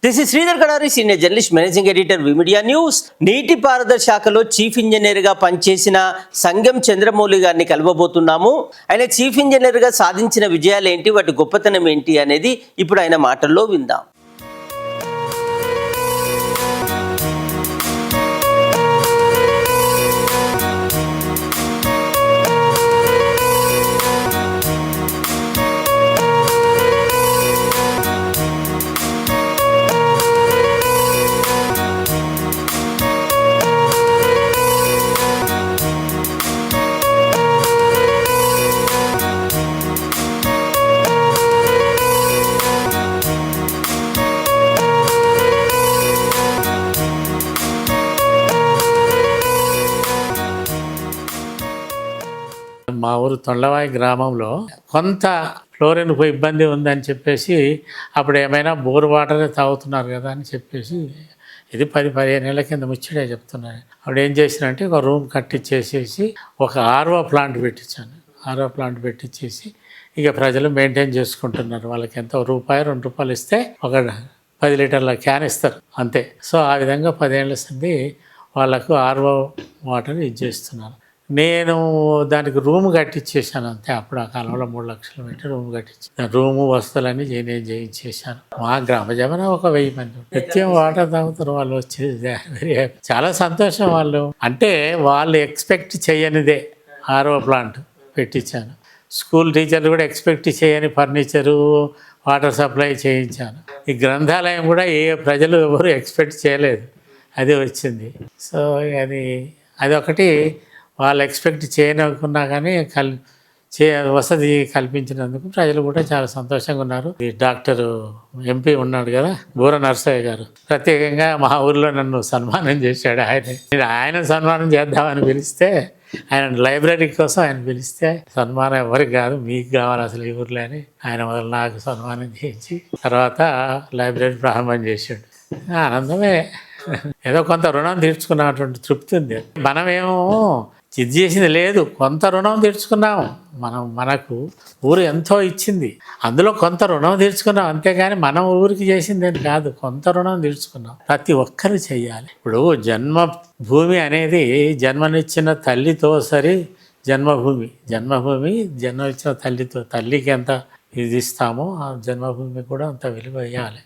This is Sridhar Kadari, senior journalist, managing editor, V Media news. నీటిపారుదల శాఖలో chief ఇంజనీర్గా పనిచేసిన సంగం చంద్రమౌళి గారిని కలవబోతున్నాము. ఆయన చీఫ్ ఇంజనీర్గా సాధించిన విజయాలు ఏంటి, వాటి గొప్పతనం ఏంటి అనేది ఇప్పుడు ఆయన మాటల్లో విందాం. మా ఊరు తొండవాయి గ్రామంలో కొంత ఫ్లోరిన్ ఇబ్బంది ఉందని చెప్పేసి అప్పుడు ఏమైనా బోర్ వాటరే తాగుతున్నారు కదా అని చెప్పేసి, ఇది 10-15 ఏళ్ళ కింద ముచ్చటే చెప్తున్నాను. అప్పుడు ఏం చేసినంటే ఒక రూమ్ కట్టించేసేసి ఒక ఆర్ఓ ప్లాంట్ పెట్టించాను. ఆర్ఓ ప్లాంట్ పెట్టించేసి ఇక ప్రజలు మెయింటైన్ చేసుకుంటున్నారు. వాళ్ళకి ఎంత ₹1-2 ఇస్తే ఒక 10 లీటర్ల క్యాన్ ఇస్తారు అంతే. సో ఆ విధంగా 10 ఏళ్ళ సంది వాళ్ళకు ఆర్ఓ వాటర్ ఇచ్చేస్తున్నారు. నేను దానికి రూమ్ కట్టించేసాను అంతే. అప్పుడు ఆ కాలంలో 3 లక్షలు పెట్టి రూమ్ కట్టించాను. రూము వస్తువులన్నీ నేను చేయించేసాను. మా గ్రామ జమన ఒక 1000 మంది నిత్యం వాటర్ తాగుతారు. వాళ్ళు వచ్చేది వెరీ హ్యాపీ, చాలా సంతోషం. వాళ్ళు అంటే వాళ్ళు ఎక్స్పెక్ట్ చేయనిదే ఆర్ఓ ప్లాంట్ పెట్టించాను. స్కూల్ టీచర్లు కూడా ఎక్స్పెక్ట్ చేయని ఫర్నిచరు, వాటర్ సప్లై చేయించాను. ఈ గ్రంథాలయం కూడా ప్రజలు ఎవరు ఎక్స్పెక్ట్ చేయలేదు, అది వచ్చింది. సో అది ఒకటి వాళ్ళు ఎక్స్పెక్ట్ చేయనుకున్నా కానీ వసతి కల్పించినందుకు ప్రజలు కూడా చాలా సంతోషంగా ఉన్నారు. ఈ డాక్టర్ ఎంపీ ఉన్నాడు కదా, బూర నర్సయ్య గారు, ప్రత్యేకంగా మా ఊర్లో నన్ను సన్మానం చేశాడు. ఆయన సన్మానం చేద్దామని పిలిస్తే, ఆయన లైబ్రరీ కోసం ఆయన పిలిస్తే, సన్మానం ఎవరికి కాదు మీకు కావాలి అసలు ఈ ఊర్లో అని ఆయన మొదలు నాకు సన్మానం చేయించి తర్వాత లైబ్రరీ ప్రారంభం చేశాడు. ఆనందమే, ఏదో కొంత రుణం తీర్చుకున్నటువంటి తృప్తి ఉంది. మనమేమో ఇది చేసింది లేదు, కొంత రుణం తీర్చుకున్నాము. మనకు ఊరు ఎంతో ఇచ్చింది, అందులో కొంత రుణం తీర్చుకున్నాం అంతేగాని మనం ఊరికి చేసింది అని కాదు, కొంత రుణం తీర్చుకున్నాం. ప్రతి ఒక్కరు చెయ్యాలి. ఇప్పుడు జన్మభూమి అనేది జన్మనిచ్చిన తల్లితో సరి జన్మభూమి జన్మ ఇచ్చిన తల్లికి ఎంత ఇది ఇస్తామో ఆ జన్మభూమి కూడా అంత విలువ వేయాలి.